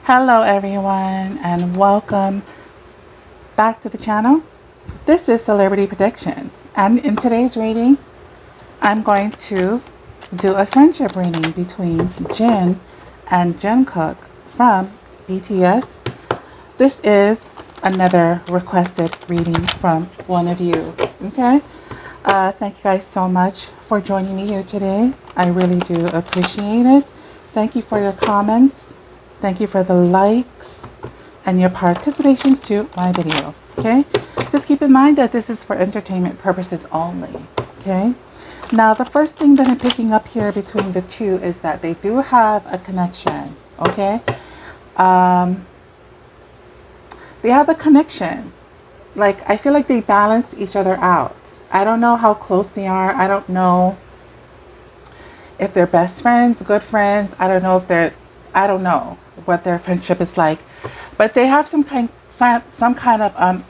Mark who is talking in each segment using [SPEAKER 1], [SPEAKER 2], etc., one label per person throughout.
[SPEAKER 1] Hello everyone and welcome back to the channel. This is Celebrity Predictions, and in today's reading I'm going to do a friendship reading between Jin and Jungkook from BTS. This is another requested reading from one of you. Okay, thank you guys so much for joining me here today. I really do appreciate it. Thank you for your comments. Thank you for the likes and your participations to my video. Okay, just keep in mind that this is for entertainment purposes only. Okay, now the first thing that I'm picking up here between the two is that they do have a connection. Okay, um, they have a connection. Like, I feel like they balance each other out. I don't know how close they are. I don't know if they're best friends, good friends. I don't know what their friendship is like, but they have some kind of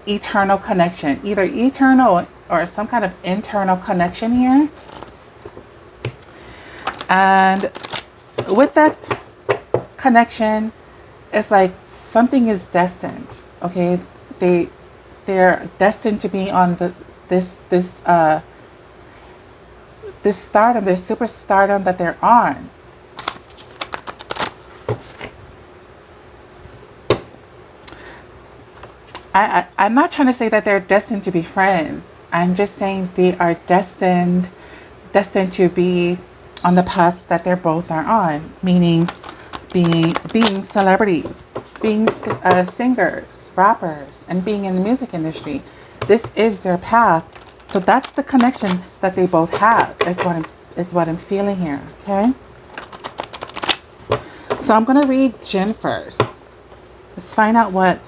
[SPEAKER 1] eternal connection, either eternal or some kind of internal connection here. And with that connection, it's like something is destined. Okay, they're destined to be on this stardom, this super stardom that they're on. I'm not trying to say that they're destined to be friends. I'm just saying they are destined to be on the path that they're both are on, meaning being celebrities, being singers, rappers, and being in the music industry. This is their path. So that's the connection that they both have. Is what I'm feeling here. Okay. So I'm gonna read Jin first. Let's find out what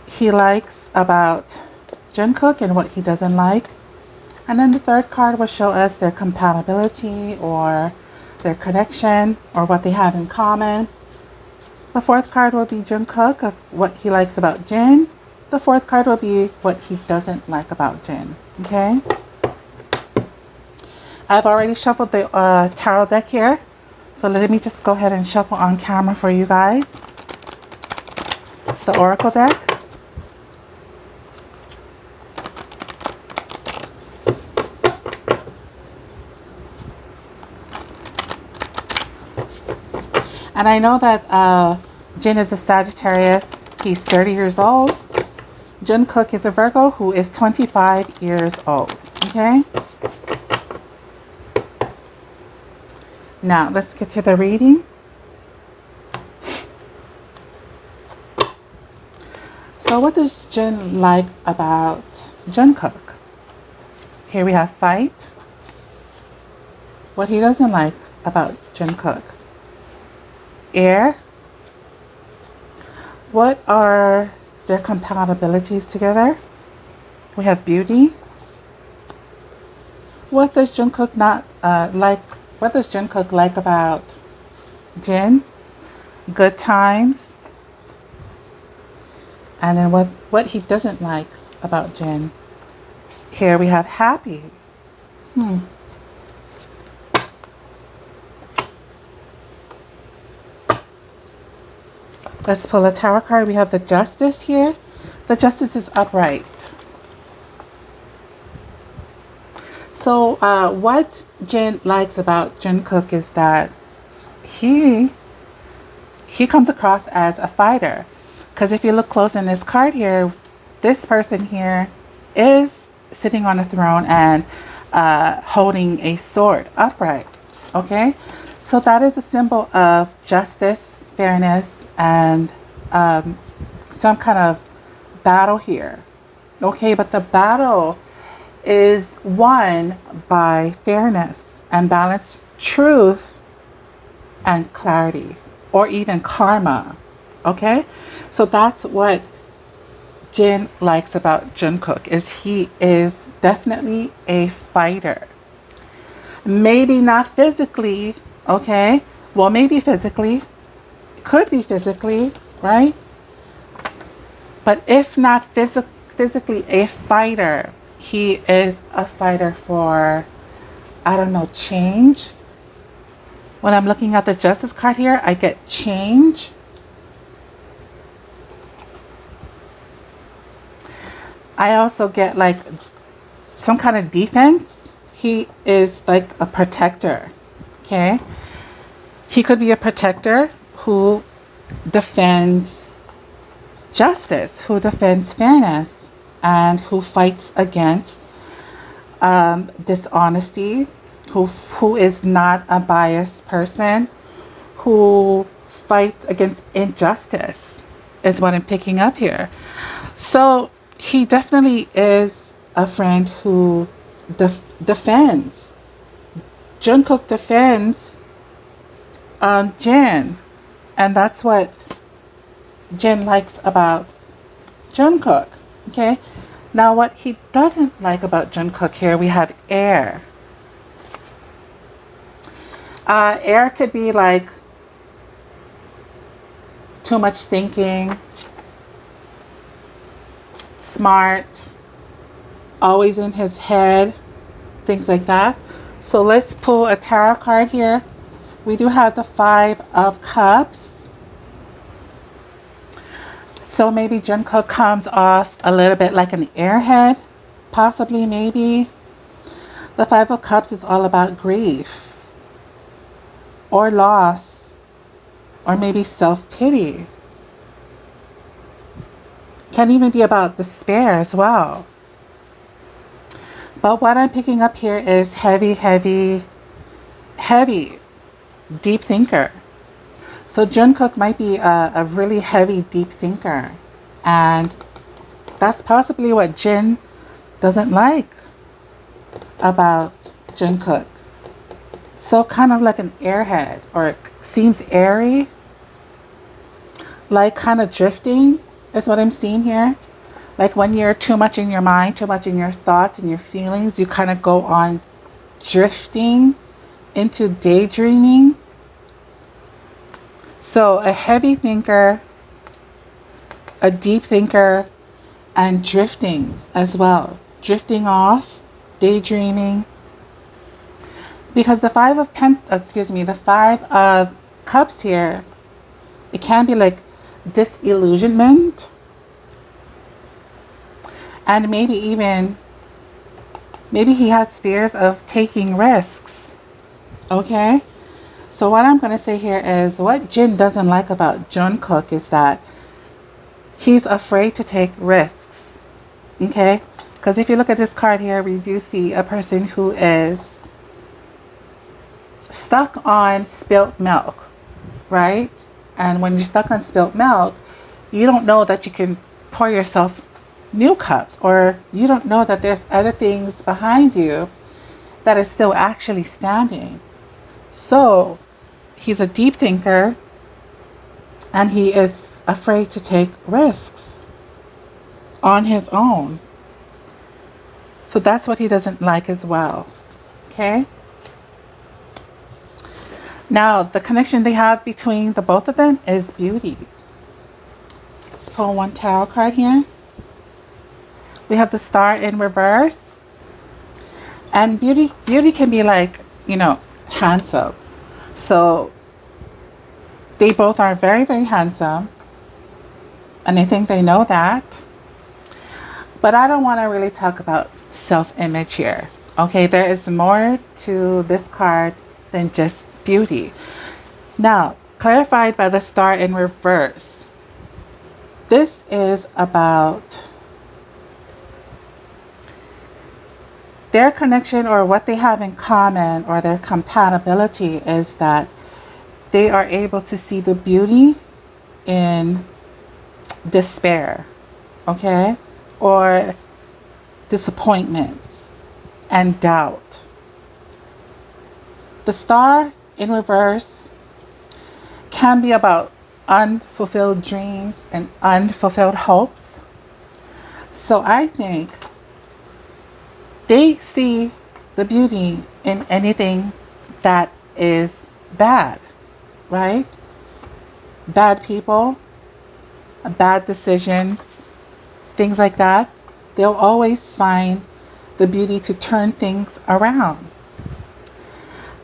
[SPEAKER 1] he likes about Jungkook and what he doesn't like. And then the third card will show us their compatibility or their connection or what they have in common. The fourth card will be Jungkook of what he likes about Jin. The fourth card will be what he doesn't like about Jin. Okay? I've already shuffled the tarot deck here. So let me just go ahead and shuffle on camera for you guys. The Oracle deck. And I know that Jin is a Sagittarius. He's 30 years old. Jungkook is a Virgo who is 25 years old. Okay? Now, let's get to the reading. So what does Jin like about Jungkook? Here we have fight. What he doesn't like about Jungkook. Air. What are their compatibilities together? We have beauty. What does Jungkook not like? What does Jungkook like about Jin? Good times. And then what he doesn't like about Jin. Here we have happy. Let's pull a tarot card. We have the Justice here. The Justice is upright. So what Jin likes about Jungkook is that he comes across as a fighter. Because if you look close in this card here, this person here is sitting on a throne and holding a sword upright. Okay? So that is a symbol of justice, fairness, and some kind of battle here. Okay, but the battle is won by fairness and balance, truth and clarity, or even karma. Okay, so that's what Jin likes about Jungkook, is he is definitely a fighter. Maybe not physically, okay? Well, maybe physically, could be physically, right? But if not physically a fighter, he is a fighter for, I don't know, change, When I'm looking at the Justice card here, I get change. I also get like some kind of defense. He is like a protector. Okay? He could be a protector who defends justice, who defends fairness, and who fights against dishonesty, who is not a biased person, who fights against injustice, is what I'm picking up here. So he definitely is a friend who defends. Jungkook defends Jin, and that's what Jin likes about Jungkook. Okay, now what he doesn't like about Jungkook here, we have air. Air could be like too much thinking, smart, always in his head, things like that. So let's pull a tarot card here. We do have the Five of Cups. So maybe Jungkook comes off a little bit like an airhead, possibly, maybe. The Five of Cups is all about grief or loss or maybe self-pity. Can even be about despair as well. But what I'm picking up here is heavy, heavy, heavy, deep thinker. So Jungkook might be a really heavy, deep thinker. And that's possibly what Jin doesn't like about Jungkook. So kind of like an airhead, or it seems airy, like kind of drifting is what I'm seeing here. Like when you're too much in your mind, too much in your thoughts and your feelings, you kind of go on drifting into daydreaming. So a heavy thinker, a deep thinker, and drifting as well. Drifting off, daydreaming. Because the Five of Cups here, it can be like disillusionment. And maybe he has fears of taking risks. Okay? So what I'm going to say here is what Jin doesn't like about Jungkook is that he's afraid to take risks. Okay? Because if you look at this card here, we do see a person who is stuck on spilt milk, right? And when you're stuck on spilt milk, you don't know that you can pour yourself new cups, or you don't know that there's other things behind you that is still actually standing. So he's a deep thinker and he is afraid to take risks on his own. So that's what he doesn't like as well. Okay? Now, the connection they have between the both of them is beauty. Let's pull one tarot card here. We have the Star in reverse. And beauty can be like, handsome. So they both are very, very handsome. And I think they know that. But I don't want to really talk about self-image here. Okay, there is more to this card than just beauty. Now, clarified by the Star in reverse. This is about their connection, or what they have in common, or their compatibility, is that they are able to see the beauty in despair, okay? Or disappointments and doubt. The Star in reverse can be about unfulfilled dreams and unfulfilled hopes. So I think they see the beauty in anything that is bad, right? Bad people, bad decisions, things like that. They'll always find the beauty to turn things around.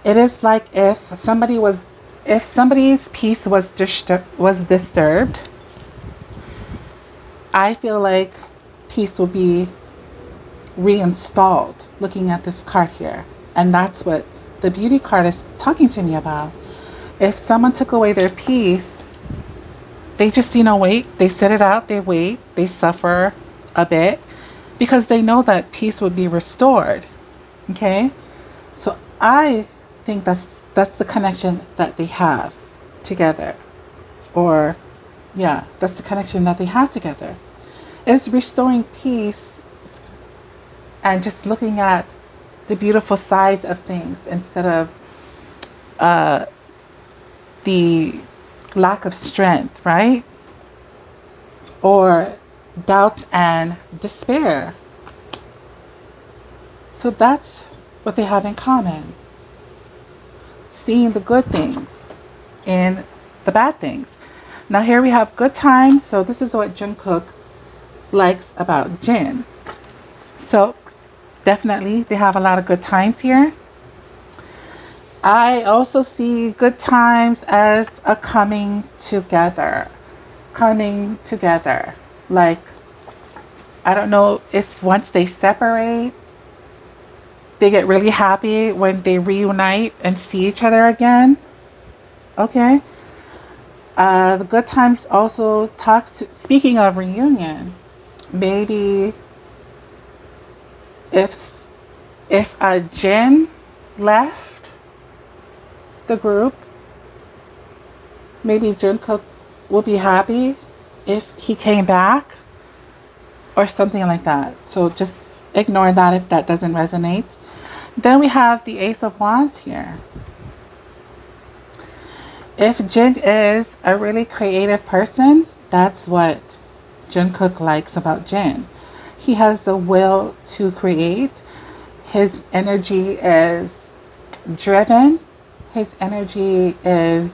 [SPEAKER 1] It is like if somebody's peace was disturbed, I feel like peace will be reinstalled looking at this card here. And that's what the beauty card is talking to me about. If someone took away their peace, they just, wait, they sit it out, they wait, they suffer a bit because they know that peace would be restored. Okay? So I think that's the connection that they have together. Or yeah, that's the connection that they have together. It's restoring peace and just looking at the beautiful sides of things instead of uh, the lack of strength, right? Or doubt and despair. So that's what they have in common. Seeing the good things in the bad things. Now here we have good times. So this is what Jungkook likes about Jin. So definitely they have a lot of good times here. I also see good times as a coming together. Coming together. Like, I don't know if once they separate, they get really happy when they reunite and see each other again. Okay. The good times also speaking of reunion, maybe if Jin left the group, maybe Jungkook will be happy if he came back or something like that. So just ignore that if that doesn't resonate. Then we have the Ace of Wands here. If Jin is a really creative person, that's what Jungkook likes about Jin. He has the will to create. His energy is driven. His energy is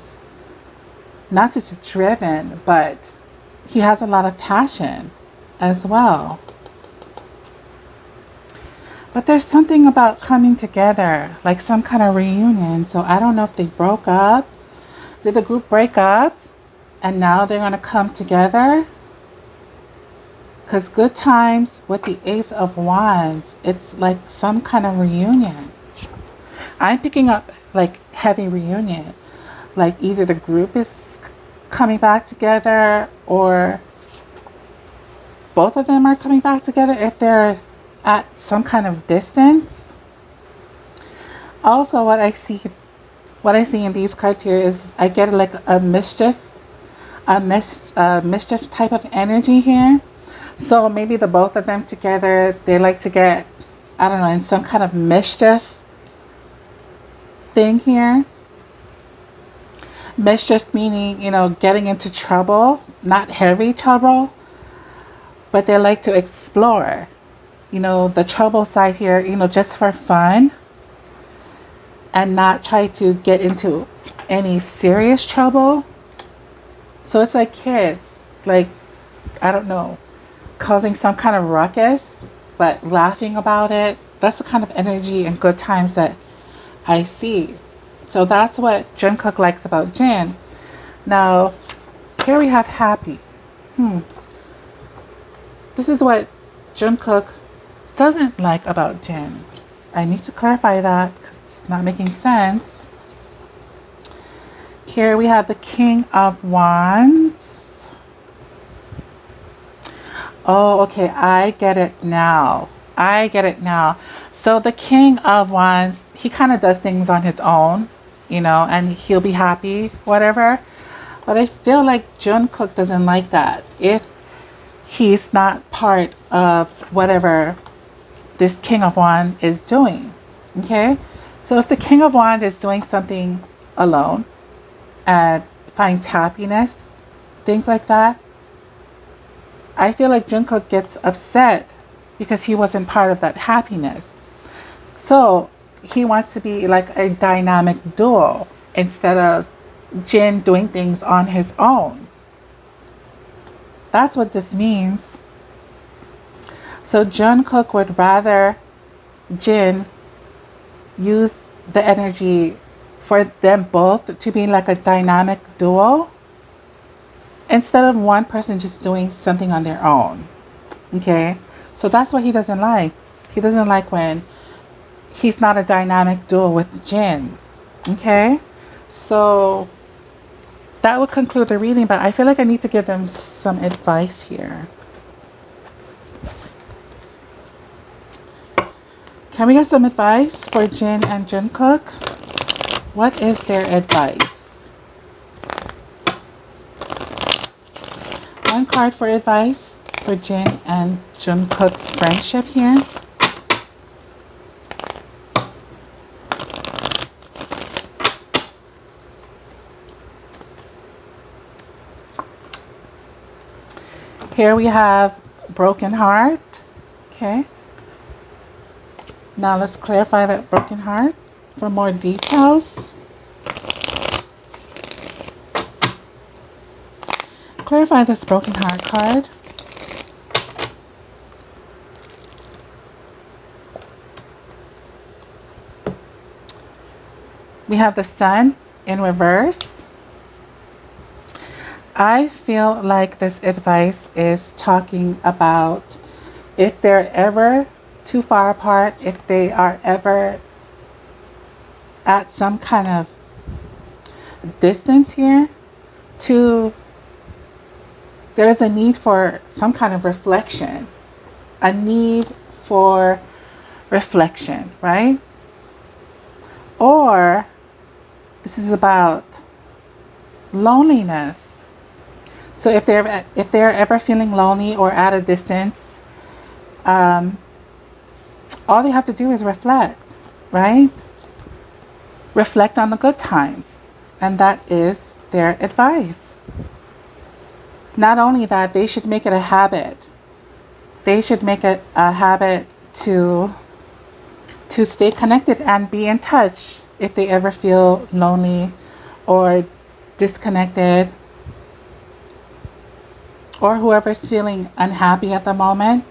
[SPEAKER 1] not just driven, but he has a lot of passion as well. But there's something about coming together, like some kind of reunion. So I don't know if they broke up. Did the group break up? And now they're going to come together? Because good times with the Ace of Wands, it's like some kind of reunion. I'm picking up like heavy reunion. Like either the group is coming back together or both of them are coming back together if they're at some kind of distance. Also, what I see in these cards here is I get like a mischief type of energy here. So maybe the both of them together, they like to get, I don't know, in some kind of mischief thing here. Mischief meaning, getting into trouble, not heavy trouble, but they like to explore, the trouble side here, just for fun and not try to get into any serious trouble. So it's like kids, like, I don't know, causing some kind of ruckus, but laughing about it. That's the kind of energy and good times that I see. So that's what Jungkook likes about Jin. Now, here we have happy. This is what Jungkook doesn't like about Jin. I need to clarify that because it's not making sense. Here we have the King of Wands. Oh, okay, I get it now. So the King of Wands, he kind of does things on his own, and he'll be happy, whatever. But I feel like Jungkook doesn't like that. If he's not part of whatever this King of Wands is doing, okay? So if the King of Wands is doing something alone and finds happiness, things like that, I feel like Jungkook gets upset because he wasn't part of that happiness. So he wants to be like a dynamic duo instead of Jin doing things on his own. That's what this means. So Jungkook would rather Jin use the energy for them both to be like a dynamic duo instead of one person just doing something on their own. Okay? So that's what he doesn't like. He doesn't like when he's not a dynamic duo with Jin. Okay? So that would conclude the reading, but I feel like I need to give them some advice here. Can we get some advice for Jin and Jungkook? What is their advice? One card for advice for Jin and Jungkook's friendship here. Here we have broken heart. Okay. Now let's clarify that broken heart for more details. Clarify this broken heart card. We have the Sun in reverse. I feel like this advice is talking about if they're ever too far apart, if they are ever at some kind of distance here, there's a need for some kind of reflection, a need for reflection, right? Or this is about loneliness. So if they're ever feeling lonely or at a distance, all they have to do is reflect, right? Reflect on the good times, and that is their advice. Not only that, they should make it a habit. They should make it a habit to stay connected and be in touch if they ever feel lonely or disconnected, or whoever's feeling unhappy at the moment.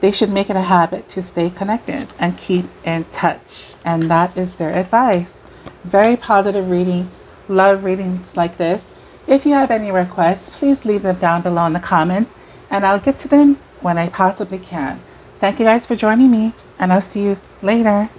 [SPEAKER 1] They should make it a habit to stay connected and keep in touch. And that is their advice. Very positive reading. Love readings like this. If you have any requests, please leave them down below in the comments, and I'll get to them when I possibly can. Thank you guys for joining me, and I'll see you later.